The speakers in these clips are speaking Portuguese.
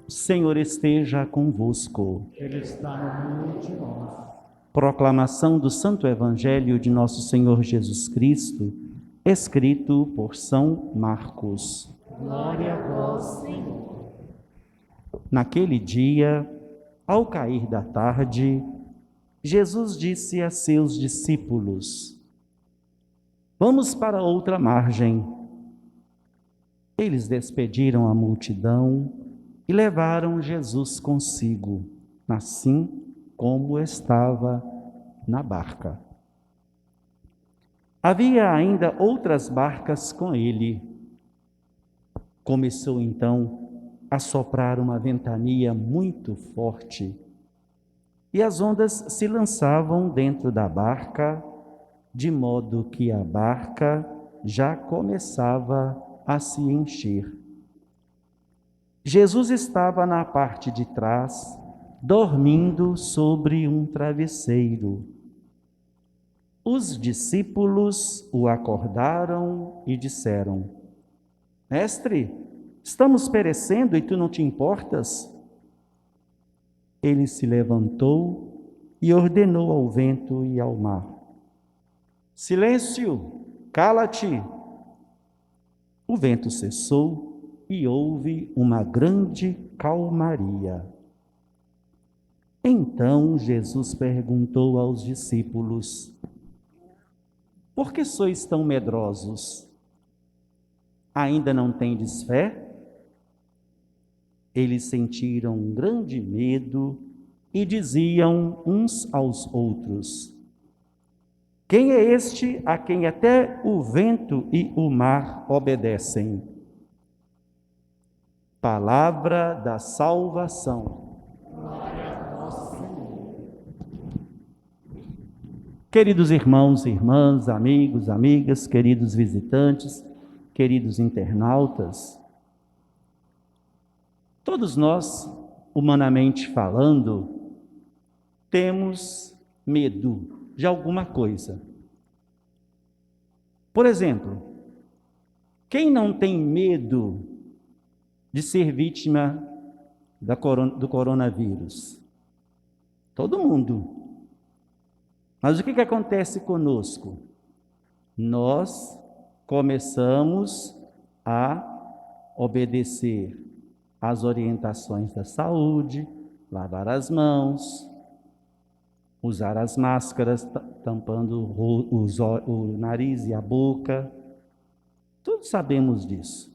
O Senhor esteja convosco. Ele está no meio de nós. Proclamação do Santo Evangelho de Nosso Senhor Jesus Cristo, escrito por São Marcos. Glória a vós, Senhor. Naquele dia, ao cair da tarde, Jesus disse a seus discípulos: Vamos para outra margem. Eles despediram a multidão e levaram Jesus consigo, assim como estava na barca. Havia ainda outras barcas com ele. Começou então a soprar uma ventania muito forte, e as ondas se lançavam dentro da barca, de modo que a barca já começava a se encher. Jesus estava na parte de trás, dormindo sobre um travesseiro. Os discípulos o acordaram e disseram: Mestre, estamos perecendo e tu não te importas? Ele se levantou e ordenou ao vento e ao mar: Silêncio, cala-te! O vento cessou e houve uma grande calmaria. Então Jesus perguntou aos discípulos: Por que sois tão medrosos? Ainda não tendes fé? Eles sentiram um grande medo e diziam uns aos outros: Quem é este a quem até o vento e o mar obedecem? Palavra da salvação. Glória a vós, Senhor. Queridos irmãos e irmãs, amigos, amigas, queridos visitantes, queridos internautas, todos nós, humanamente falando, temos medo de alguma coisa. Por exemplo, quem não tem medo de ser vítima do coronavírus? Todo mundo. Mas o que acontece conosco? Nós começamos a obedecer às orientações da saúde, lavar as mãos, usar as máscaras, tampando o nariz e a boca. Todos sabemos disso.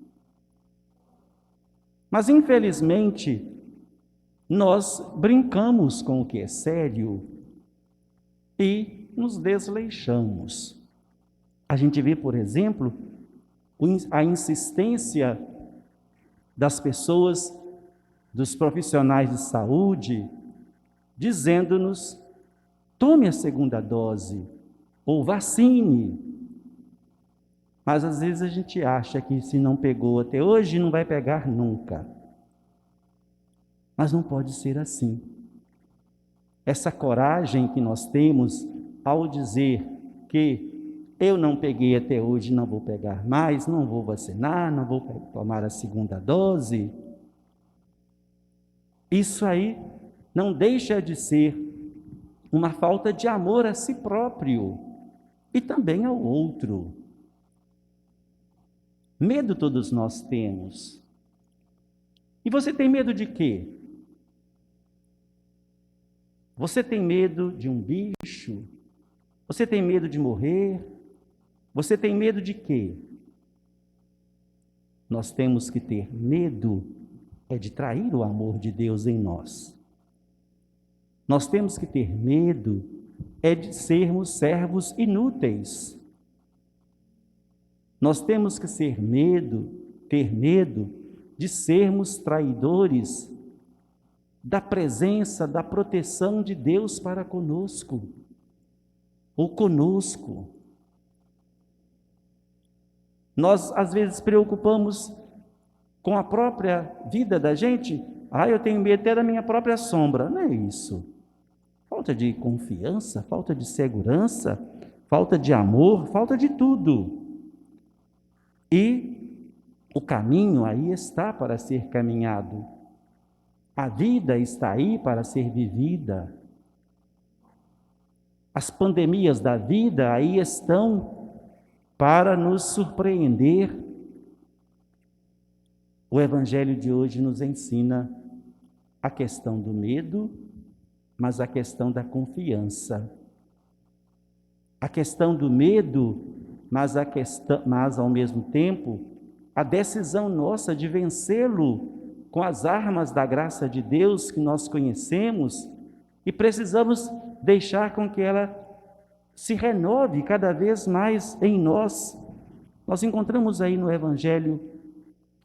Mas, infelizmente, nós brincamos com o que é sério e nos desleixamos. A gente vê, por exemplo, a insistência das pessoas, dos profissionais de saúde, dizendo-nos: tome a segunda dose ou vacine. Mas às vezes a gente acha que se não pegou até hoje, não vai pegar nunca. Mas não pode ser assim. Essa coragem que nós temos ao dizer que eu não peguei até hoje, não vou pegar mais, não vou vacinar, não vou tomar a segunda dose, isso aí não deixa de ser uma falta de amor a si próprio e também ao outro. Medo todos nós temos. E você tem medo de quê? Você tem medo de um bicho? Você tem medo de morrer? Você tem medo de quê? Nós temos que ter medo de trair o amor de Deus em nós. Nós temos que ter medo de sermos servos inúteis. Nós temos que ter medo de sermos traidores da presença, da proteção de Deus para conosco, ou conosco. Nós, às vezes, preocupamos com a própria vida da gente. Eu tenho medo até da minha própria sombra. Não é isso. Falta de confiança, falta de segurança, falta de amor, falta de tudo. E o caminho aí está para ser caminhado. A vida está aí para ser vivida. As pandemias da vida aí estão para nos surpreender. O Evangelho de hoje nos ensina a questão do medo, mas a questão da confiança. A questão do medo, mas ao mesmo tempo, a decisão nossa de vencê-lo com as armas da graça de Deus que nós conhecemos, e precisamos deixar com que ela se renove cada vez mais em nós. Nós encontramos aí no Evangelho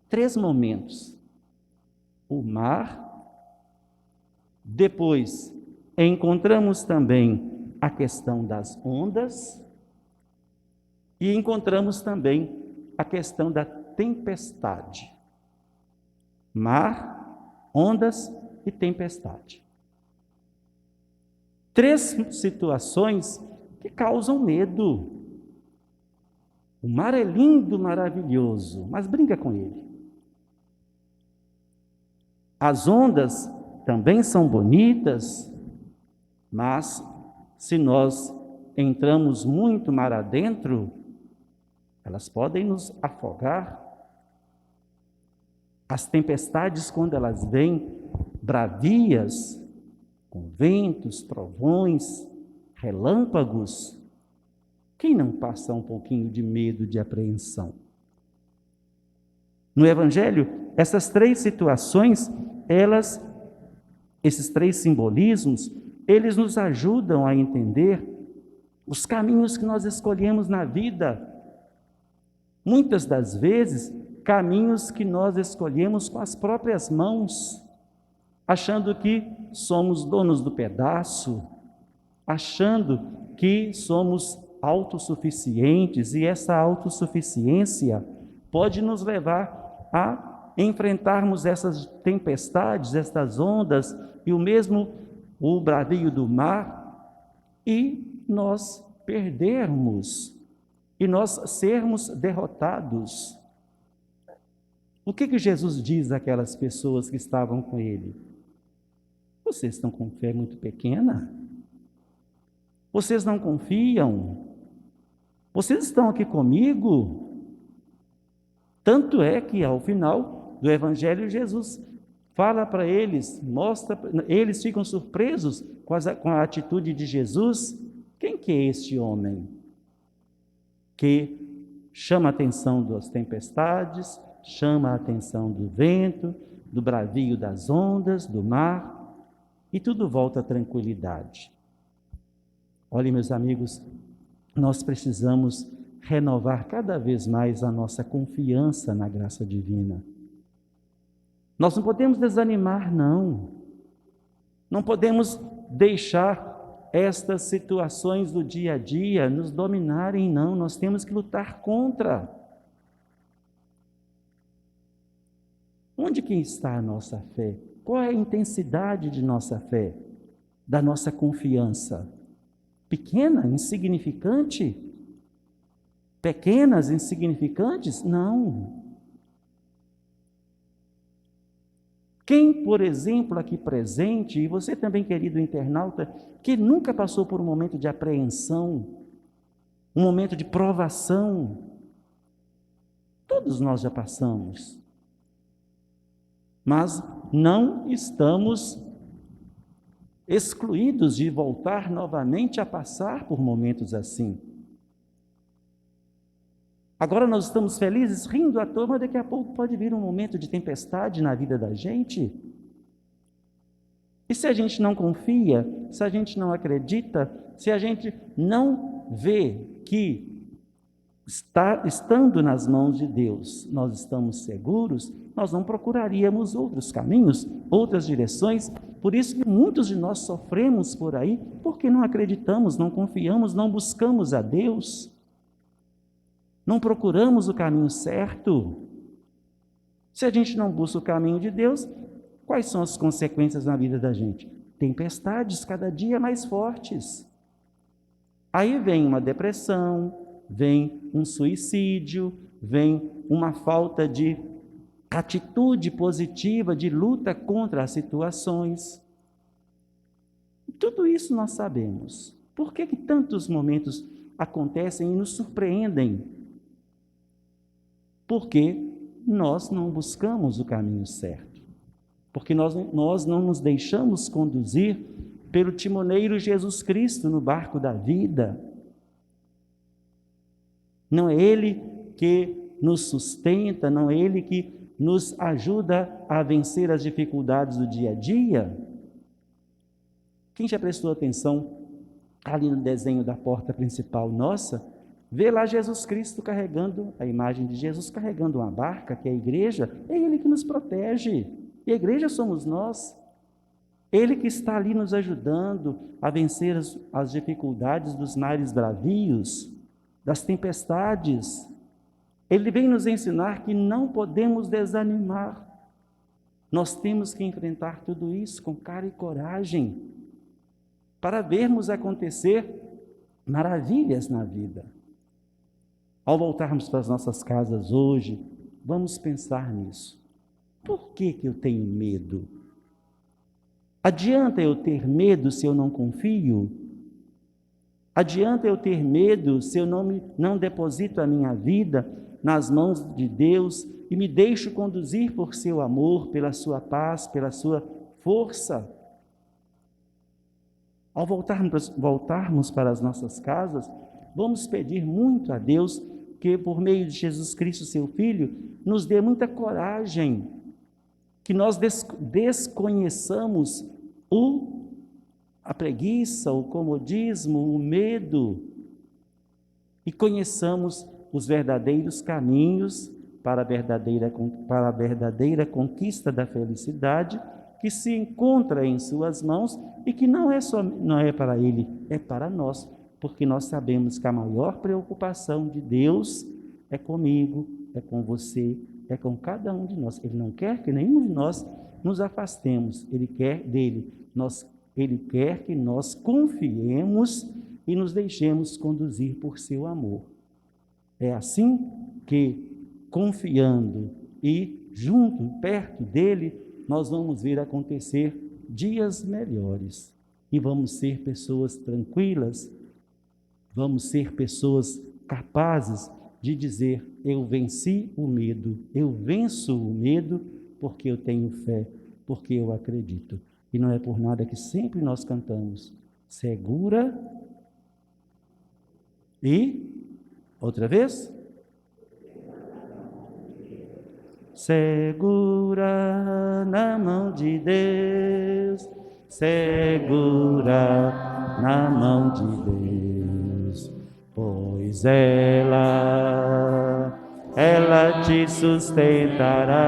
3 momentos. O mar, depois encontramos também a questão das ondas e encontramos também a questão da tempestade. Mar, ondas e tempestade. 3 situações que causam medo. O mar é lindo, maravilhoso, mas brinca com ele. As ondas também são bonitas, mas se nós entramos muito mar adentro, elas podem nos afogar. As tempestades, quando elas vêm bravias, com ventos, trovões, relâmpagos, quem não passa um pouquinho de medo, de apreensão? No Evangelho, essas 3 situações, esses 3 simbolismos, eles nos ajudam a entender os caminhos que nós escolhemos na vida. Muitas das vezes, caminhos que nós escolhemos com as próprias mãos, achando que somos donos do pedaço, achando que somos autossuficientes, e essa autossuficiência pode nos levar a enfrentarmos essas tempestades, essas ondas, e o bravio do mar, e nós perdermos, e nós sermos derrotados. O que Jesus diz àquelas pessoas que estavam com ele? Vocês estão com fé muito pequena? Vocês não confiam? Vocês estão aqui comigo? Tanto é que, ao final do Evangelho, Jesus fala para eles, eles ficam surpresos com a atitude de Jesus. Quem que é este homem que chama a atenção das tempestades, chama a atenção do vento, do bravio das ondas, do mar, e tudo volta à tranquilidade? Olhem, meus amigos, nós precisamos renovar cada vez mais a nossa confiança na graça divina. Nós não podemos desanimar, não. Não podemos deixar estas situações do dia a dia nos dominarem, não. Nós temos que lutar contra. Onde que está a nossa fé? Qual é a intensidade de nossa fé, da nossa confiança? Pequena, insignificante? Pequenas, insignificantes? Não. Quem, por exemplo, aqui presente, e você também, querido internauta, que nunca passou por um momento de apreensão, um momento de provação? Todos nós já passamos. Mas não estamos excluídos de voltar novamente a passar por momentos assim. Agora nós estamos felizes, rindo à toa, mas daqui a pouco pode vir um momento de tempestade na vida da gente. E se a gente não confia, se a gente não acredita, se a gente não vê que estando nas mãos de Deus, nós estamos seguros, nós não procuraríamos outros caminhos, outras direções. Por isso que muitos de nós sofremos por aí, porque não acreditamos, não confiamos, não buscamos a Deus, não procuramos o caminho certo. Se a gente não busca o caminho de Deus, quais são as consequências na vida da gente? Tempestades cada dia mais fortes. Aí vem uma depressão, vem um suicídio, vem uma falta de atitude positiva de luta contra as situações. Tudo isso nós sabemos. Por que tantos momentos acontecem e nos surpreendem? Porque nós não buscamos o caminho certo. Porque nós não nos deixamos conduzir pelo timoneiro Jesus Cristo no barco da vida. Não é Ele que nos sustenta, não é Ele que nos ajuda a vencer as dificuldades do dia a dia. Quem já prestou atenção ali no desenho da porta principal nossa, vê lá Jesus Cristo carregando, a imagem de Jesus carregando uma barca, que é a igreja, é Ele que nos protege, e a igreja somos nós. Ele que está ali nos ajudando a vencer as dificuldades dos mares bravios, das tempestades. Ele vem nos ensinar que não podemos desanimar. Nós temos que enfrentar tudo isso com cara e coragem, para vermos acontecer maravilhas na vida. Ao voltarmos para as nossas casas hoje, vamos pensar nisso. Por que eu tenho medo? Adianta eu ter medo se eu não confio? Adianta eu ter medo se eu não deposito a minha vida nas mãos de Deus e me deixo conduzir por seu amor, pela sua paz, pela sua força? Ao voltarmos para as nossas casas, vamos pedir muito a Deus que, por meio de Jesus Cristo, seu Filho, nos dê muita coragem, que nós desconheçamos a preguiça, o comodismo, o medo, e conheçamos os verdadeiros caminhos para a verdadeira conquista da felicidade, que se encontra em suas mãos e que não é para Ele, é para nós, porque nós sabemos que a maior preocupação de Deus é comigo, é com você, é com cada um de nós. Ele não quer que nenhum de nós nos afastemos, Ele quer que nós confiemos e nos deixemos conduzir por seu amor. É assim que, confiando e junto, perto dele, nós vamos ver acontecer dias melhores e vamos ser pessoas tranquilas, vamos ser pessoas capazes de dizer: eu venci o medo, eu venço o medo porque eu tenho fé, porque eu acredito. E não é por nada que sempre nós cantamos: segura e, outra vez, segura na mão de Deus, segura na mão de Deus, pois ela te sustentará.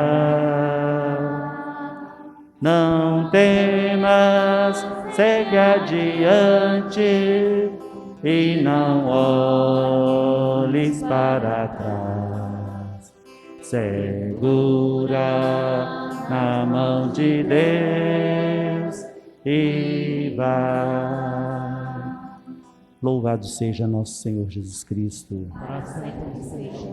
Não temas, segue adiante e não olhes para trás. Segura na mão de Deus e vai. Louvado seja nosso Senhor Jesus Cristo. Para sempre seja